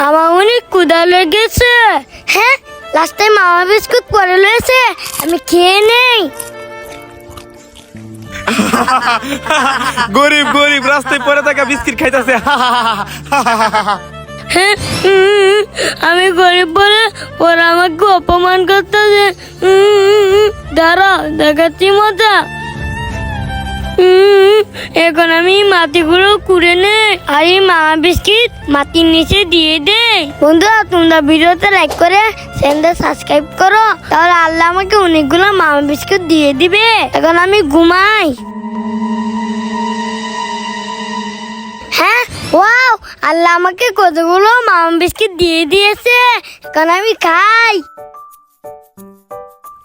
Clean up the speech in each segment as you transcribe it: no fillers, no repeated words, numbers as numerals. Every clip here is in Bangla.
আমার অনেক ক্ষুধা লেগেছে। হ্যাঁ, লাস্ট টাইম মামা বিস্কুট পরে রয়েছে, আমি খেয়ে নেই। গরিব গরিব রাস্তায় পড়ে থাকা বিস্কিট খাইতেছে। হ্যাঁ, আমি গরিব বলে ওরা আমাকে অপমান করতেছে। দাঁড়াও, দেখাচ্ছি মজা। এখন আমি মাটিগুলো কুড়ে নেই আর এই মামা বিস্কিট মাটির নিচে দিয়ে দেই। বন্ধুরা, তোমরা ভিডিওতে লাইক করে চ্যানেলটা সাবস্ক্রাইব করো, তাহলে আল্লাহ আমাকে অনেকগুলো মামা বিস্কুট দিয়ে দিবে। এখন আমি ঘুমাই। হ্যাঁ, ওয়াও, আল্লাহ আমাকে কতগুলো মামা বিস্কিট দিয়ে দিয়েছে। এখন আমি খাই।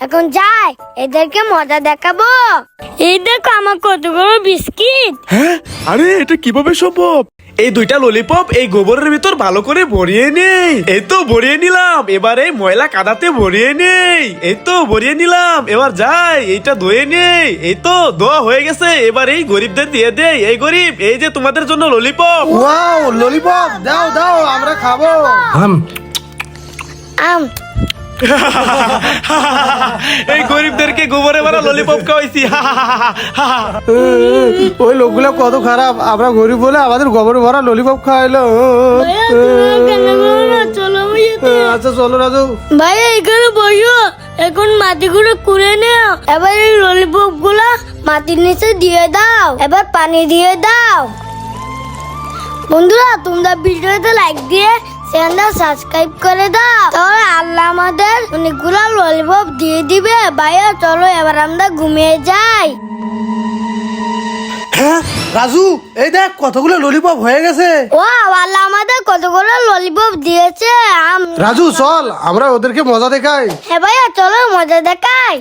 এখন যাই, এদেরকে মজা দেখাবো। এই দেখো আমার কতগুলো বিস্কিট। হ্যাঁ, আরে এটা কিভাবে সম্ভব? এই দুইটা ললিপপ এই গোবরের ভিতর ভালো করে ভরিয়ে নেই। এই তো ভরিয়ে নিলাম, এবার এই ময়লা কাদাতে ভরিয়ে নেই। এই তো ভরিয়ে নিলাম, এবার যাই এইটা ধুয়ে নেই। এই তো ধোয়া হয়ে গেছে, এবার এই গরিবদের দিয়ে দেই। এই গরিব, এই যে তোমাদের জন্য ললিপপ। ওয়াও, ললিপপ দাও দাও, আমরা খাবো। আম এই গরিবদেরকে গোবরে ভরা ললিপপ খাওয়াইছি। ওই লোকগুলো কত খারাপ, আমরা গরিব বলে আমাদের গোবরে ভরা ললিপপ খাওয়াইলো। ভাইয়া, তোমরা কেন করো না? চলো আমি যেতে। আচ্ছা চলো রাজু। ভাইয়া, এখানে বসো। এখন মাটিগুলো কুড়ে নাও। এবার এই ললিপপ গুলা মাটির নিচে দিয়ে দাও। এবার পানি দিয়ে দাও। বন্ধুরা, তোমরা ভিডিওতে লাইক দিয়ে চ্যানেলটা সাবস্ক্রাইব করে দাও, তাহলে আল্লাহ আমাদের অনেকগুলো ললিপপ দিয়ে দিবে। ভাইয়া চলো, এবার আমরা ঘুমিয়ে যাই। হ্যাঁ রাজু, এই দেখ কতগুলো ললিপপ হয়ে গেছে। ও আল্লাহ আমাদের কতগুলো ললিপপ দিয়েছে। রাজু চল, আমরা ওদেরকে মজা দেখাই। হ্যাঁ ভাইয়া, চলো মজা দেখাই।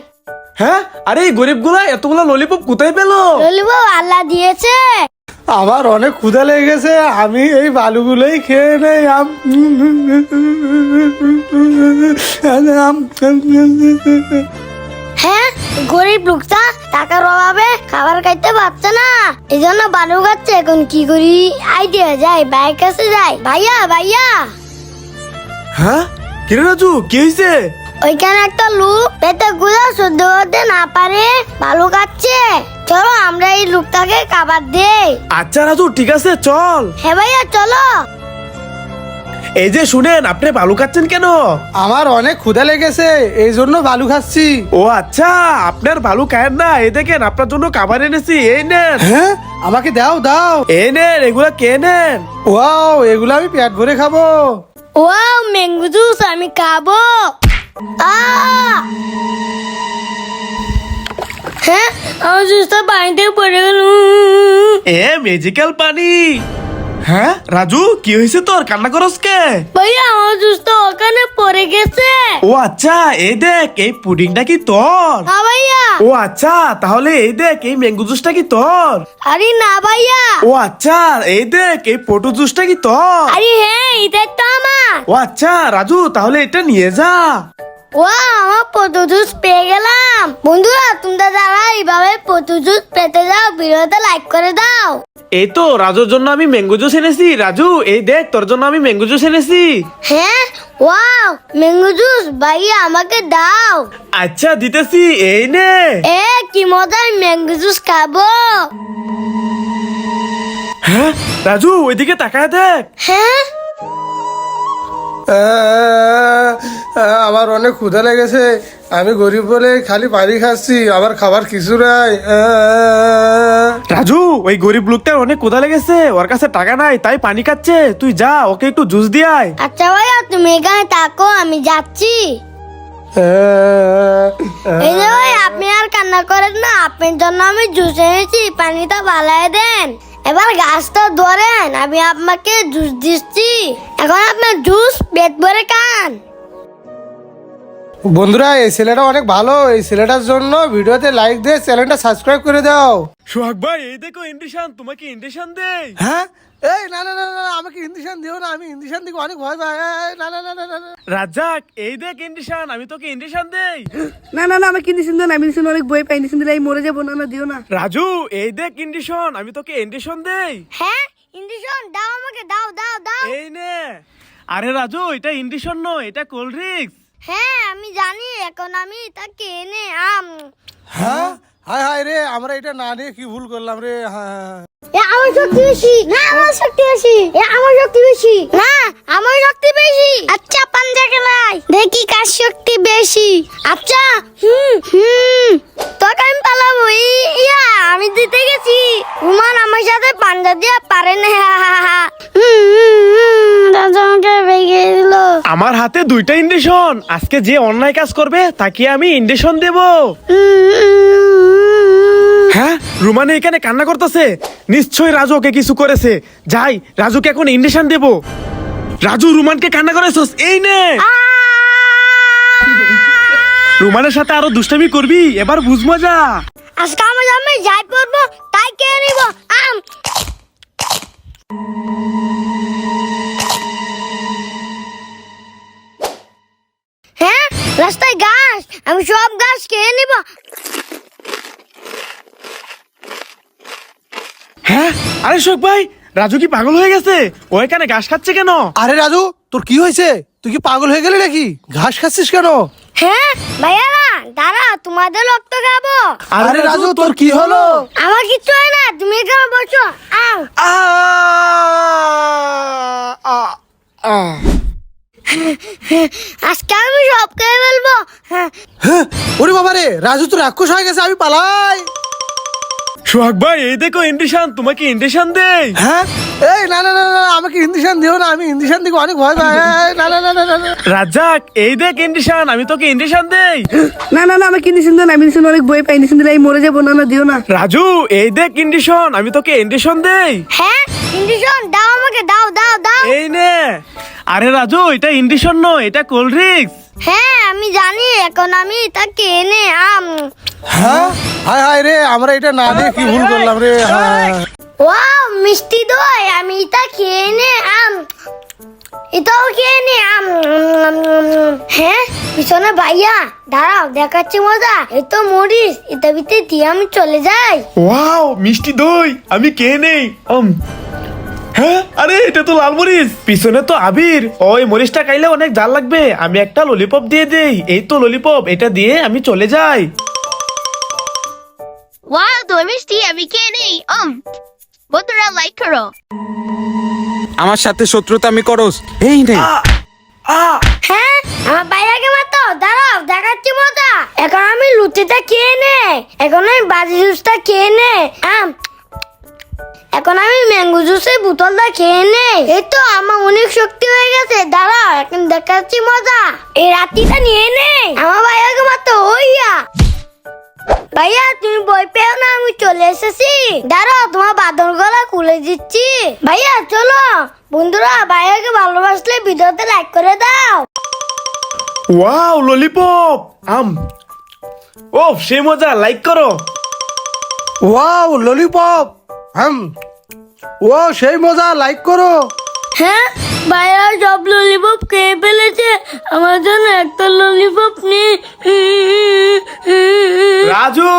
হ্যাঁ, আরে এই গরিবগুলা এতগুলো ললিপপ কোথায় পেলো? ললিপপ আল্লাহ দিয়েছে। আমার অনেক ক্ষুধা লেগে গেছে, আমি এই বালুগুলোই খেয়ে নেই। হ্যাঁ, গরিব লোকটা টাকার অভাবে খাবার খাইতে পারছে না, এই জন্য বালু খাচ্ছে। এখন কি করি? আইডিয়া, যাই ভাইয়ের কাছে যাই। ভাইয়া ভাইয়া, হ্যাঁ, কিরে রাজু, কি হয়েছে? ওইখানে একটা লোক পেটে গুলা সহ্য করতে না পারে বালু খাচ্ছে। চলো আমরা এই লোকটাকে খাবার দেই। আচ্ছা রাজু, ঠিক আছে, চল। হ্যাঁ ভাইয়া, চলো। এই যে শুনেন, আপনি বালু খাচ্ছেন কেন? আমার অনেক ক্ষুধা লেগেছে, এই জন্য বালু খাচ্ছি। ও আচ্ছা, আপনার বালু খায়েন না। এই দেখেন, আপনার জন্য খাবার এনেছি, এই নেন। হ্যাঁ, আমাকে দাও দাও। এই নেন, এগুলা কে নেন। ওয়াও, এগুলো আমি পেট ভরে খাবো। ওয়াও, ম্যাঙ্গো জুস আমি খাবো। হ্যাঁ, আমার জুসটা পানিতে পড়ে গেল। এ ম্যাজিক্যাল পানি। হ্যাঁ রাজু, কি হয়েছে তোর? কান্না করস কে? ভাইয়া, আমার জুসটা ওখানে পড়ে গেছে। ও আচ্ছা, এই দেখ, এই পুডিংটা কি তোর? না ভাইয়া। ও আচ্ছা, তাহলে এই দেখ, এই ম্যাঙ্গো জুসটা কি তোর? আরে না ভাইয়া। ও আচ্ছা, এই দেখ, এই পটু জুসটা কি তোর? আরে হ্যাঁ, এটা তো আমার। ও আচ্ছা রাজু, তাহলে এটা নিয়ে যা। ওয়াও, আমার পটু জুস পেয়ে গেলাম। বন্ধুরা, তোমরা যারা এইভাবে পটু জুস পেতে যাও, ভিডিওতে লাইক করে দাও। এই তো রাজুর জন্য আমি ম্যাঙ্গো জুস এনেছি। রাজু, এই দেখ, তোর জন্য আমি ম্যাঙ্গো জুস এনেছি। হ্যাঁ, ওয়াও, ম্যাঙ্গো জুস। ভাইয়া আমাকে দাও। আচ্ছা দিতেছি, এই নে। এ কি মজার ম্যাঙ্গো জুস খাবো। হ্যাঁ রাজু, ওইদিকে তাকায় দেখ। হ্যাঁ, আমার অনেক ক্ষুধা লেগেছে, আমি গরিব বলে খালি পানি খাচ্ছি, আমার খাবার কিছু নাই। রাজু, ওই গরিব লোকটার অনেক ক্ষুধা লেগেছে, ওর কাছে টাকা নাই, তাই পানি খাচ্ছে। তুই যা, ওকে একটু জুস দিয়ে আয়। আচ্ছা ভাইয়া, তুমি এখানে থাকো, আমি যাচ্ছি। এই যে ভাই, আপনি আর কান্না করেন না, আপনার জন্য আমি জুস এনেছি, পানিটা ভালাই দেন। এবার গাছটা ধরেন, আমি আপনাকে জুস দিচ্ছি। এখন আপনার জুস পেট ভরে খান। বন্ধুরা, এই ছেলেটা অনেক ভালো, এই ছেলেটার জন্য ভিডিওতে লাইক দিয়ে চ্যানেলটা সাবস্ক্রাইব করে দাও। সোহাগ ভাই, এই দেখো ইন্ডিশন, তোমাকে ইন্ডিশন দেই। হ্যাঁ, এই না না না না, আমাকে ইন্ডিশন দিও না, আমি ইন্ডিশন দিকে অনেক ভয় পাই। এই, না না না না না। রাজ্জাক, এই দেখ ইন্ডিশন, আমি তোকে ইন্ডিশন দেই। না না না, আমাকে ইন্ডিশন দিও না, আমি ইন্ডিশন অনেক বই পাই, ইন্ডিশন দিলে আমি মরে যাবো। না না, দিও না। রাজু, এই দেখ ইন্ডিশন, আমি তোকে ইন্ডিশন দেই। হ্যাঁ, ইঞ্জেকশন দাও আমাকে, দাও দাও দাও। এই নে। আরে রাজু, এটা ইন্ডিশন নয়, এটা কোল্ড ড্রিঙ্কস। হ্যাঁ আমি জানি, এখন আমি তা কেনে হ্যাঁ হায় হায় রে, আমরা এটা না নিয়ে কি ভুল করলাম রে। হ্যাঁ আমার শক্তি বেশি না, আমার শক্তি বেশি, আমার শক্তি বেশি না, আমার শক্তি বেশি। আচ্ছা পাঞ্জা খেলাই দেখি কার শক্তি বেশি। আচ্ছা তোকে আমি পালাবো। ইয়া আমি দিতে গেছি। রুমান আমার সাথে পাঞ্জা দিয়ে পারে না। রাজা আমাকে ভেঙে দিল। আমার হাতে দুইটা ইন্ডিশন, আজকে যে অন্যায় কাজ করবে তাকে আমি ইন্ডিশন দেব। হ্যাঁ, রুমানে এখানে কান্না করতেছে, নিশ্চয়ই রাজু ওকে কিছু করেছে। যাই, রাজুকে এখন ইন্ডিশন দেব। রাজু, রুমানকে কান্না করেছস, এই নে। রুমানের সাথে আরো দুষ্টামি করবি, এবার বুঝ মজা। আজকে আমি যাই পড়বো, তাই কে নিব। হ্যাঁ, রাস্তায় ঘাস, আমি সব ঘাস খেয়ে নিব। হ্যাঁ, আরে শোক ভাই, রাজু কি পাগল হয়ে গেছে? ও এখানে ঘাস খাচ্ছে কেন? আরে রাজু, তোর কি হয়েছে? তুই কি পাগল হয়ে গেলি নাকি? ঘাস খাচ্ছিস কেন? হ্যাঁ ভাইয়ারা, দাঁড়া, তোমাদের রক্ত খাবো। আরে রাজু, তোর কি হলো? আমার কিচ্ছু হয় না, তুমি এখানে বসো। আজকে আমি সব খেয়ে ফেলবো। হ্যাঁ, ওরে বাবা রে, রাজু তো রাক্ষস হয়ে গেছে, আমি পালাই। সোহাগ ভাই, এই দেখো ইন্ডিশন, তোমাকে ইন্ডিশন দেই। হ্যাঁ, এই না না না না, আমাকে ইন্ডিশন দিও না, আমি ইন্ডিশন দিকে অনেক ভয় পাই। না না না না না। রাজ্জাক, এই দেখ ইন্ডিশন, আমি তোকে ইন্ডিশন দেই। না না না, আমাকে ইন্ডিশন দাও না, আমি ইন্ডিশন অনেক ভয় পাই, ইন্ডিশন দিলে আমি মরে যাবো। না না, দিও না। রাজু, এই দেখ ইন্ডিশন, আমি তোকে ইন্ডিশন দেই। হ্যাঁ ইঞ্জেকশন দাও আমাকে, দাও দাও দাও। এই নে। আরে রাজু, এটা ইন্ডিশন নয়, এটা কোল্ড ড্রিঙ্কস। হ্যাঁ আমি জানি, এখন আমি তা কেনে হ্যাঁ হায় হায় রে, আমরা এটা না নিয়ে কি ভুল করলাম রে। হ্যাঁ ওয়াও মিষ্টি দই, আমি এটা খেয়ে নে এটাও খেয়ে নে হ্যাঁ পিছনে ভাইয়া, দাঁড়াও দেখাচ্ছি মজা। এই তো মরিস, এটা ভিতরে দিয়ে আমি চলে যাই। ওয়াও, মিষ্টি দই, আমি কে নেই। হ্যাঁ, আরে এটা তো লাল মরিচ, পিছনে তো আবির। ওই মরিচটা খাইলে অনেক জাল লাগবে, আমি একটা ললিপপ দিয়ে দেই। এই তো ললিপপ, এটা দিয়ে আমি চলে যাই। ওয়াও, দই মিষ্টি, আমি খেয়ে নেই। বন্ধুরা লাইক করো। আমার সাথে শত্রুতা আমি করস, এই নে। হ্যাঁ আমার ভাইয়াকে মাতো, দাঁড়াও দেখাচ্ছি মজা। এখন আমি লুচিটা খেয়ে নে, এখন আমি বাজি জুসটা খেয়ে নে, এখন আমি ম্যাঙ্গো জুসের বোতলটা খেয়ে নে। এই তো আমার অনেক শক্তি হয়ে গেছে। দাঁড়াও এখন দেখাচ্ছি মজা। এই রাত্রিটা নিয়ে নে, আমার ভাইয়াকে মাতো। ওইয়া ভাইয়া, তুমি বই পেও না, আমি চলে এসেছি। দাঁড়াও, তোমার বাঁধন গলা খুলে দিচ্ছি। ভাইয়া চলো। বন্ধুরা, ভাইয়াকে ভালোবাসলে ভিডিওতে লাইক করে দাও। Wow, lollipop. ও সেই মজা, লাইক করো। Wow lollipop. ও সেই মজা, লাইক করো। হ্যাঁ ভাইয়া সব ললিপপ খেয়ে ফেলেছে, আমার জন্য একটা ললিপপ নেই। রাজু,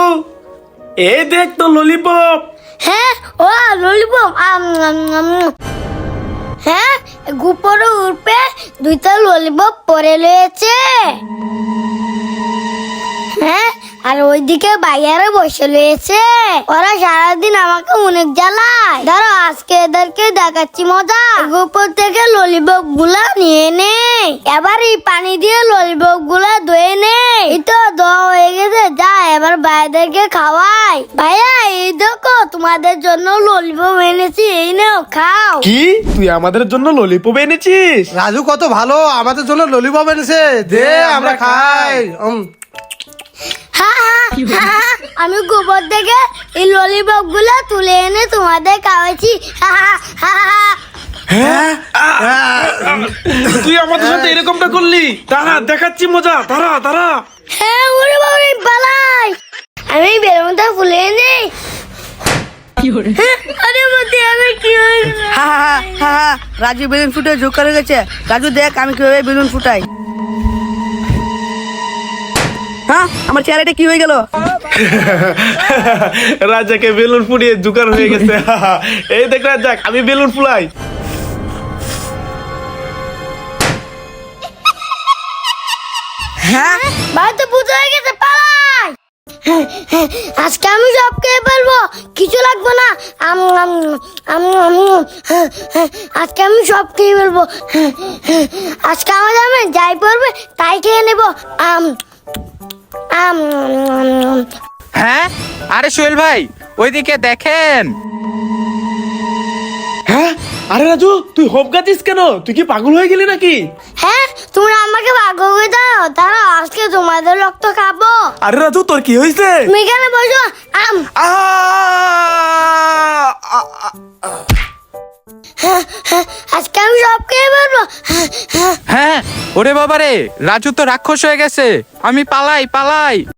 এই দেখ তো ললিপপ। হ্যাঁ ও ললিপপ। হ্যাঁ গুপরে উঠবে, দুইটা ললিপপ পরে রয়েছে। হ্যাঁ আর ওইদিকে ভাইয়ারা বসে রয়েছে, ওরা সারাদিন আমাকে অনেক জ্বালায়। ধরো আজকে এদেরকে দেখাচ্ছি মজা। উপর থেকে ললিপপ গুলা নিয়ে নে, এবার এই পানি দিয়ে ললিপপ গুলা ধুয়ে নে। এই তো ধোয়া হয়ে গেছে, যা এবার ভাইদেরকে খাওয়াই। ভাইয়া এই দেখো, তোমাদের জন্য ললিপপ এনেছি, এই নাও খাও। কি, তুই আমাদের জন্য ললিপপ এনেছিস? রাজু কত ভালো, আমাদের জন্য ললিপপ এনেছে, দে আমরা খাই। আমি গোবর থেকে এই ললিপপ গুলো তুলে এনে তোমাদের খাওয়াচ্ছি। হ্যাঁ, তুই আমাদের সাথে এরকমটা করলি? দাঁড়া, দেখাচ্ছি মজা, দাঁড়া দাঁড়া। হ্যাঁ ওরে বাবারে পালাই, আমি বেলুনটা ফুলে এনে। আরে মতে আমি কি হয়েছে? হা হা হা হা, রাজু বেলুন ফুটে যোগ করে গেছে। রাজু দেখ আমি কিভাবে বেলুন ফুটাই। হ্যাঁ, আমার চেহারাটা কি হয়ে গেল? রাজাকে বেলুন ফুটিয়ে জুকার হয়ে গেছে। এই দেখ রাজাক, আমি বেলুন ফুলাই। হ্যাঁ বাড়িতে পুজো হয়ে গেছে, পালাই। আজকে আমি সব খেয়ে ফেলবো, কিছু লাগবে না। আজকে আমি সব খেয়ে ফেলবো। আজকে আমার আমি যাই পড়বে তাই খেয়ে নেবো। হ্যাঁ, আরে সোহেল ভাই, ওইদিকে দেখেন। হ্যাঁ, আরে রাজু তুই হোপ গাছিস কেন? তুই কি পাগল হয়ে গেলি নাকি? হ্যাঁ, তোমরা আমাকে ভাগ্য করে দাও, তারা আজকে তোমাদের রক্ত খাবো। আরে রাজু তোর কি হয়েছে? তুমি এখানে বসো। আজকে আমি সব খেয়ে ফেলবো। হ্যাঁ, ওরে বাবারে, রাজু তো রাক্ষস হয়ে গেছে। আমি পালাই পালাই।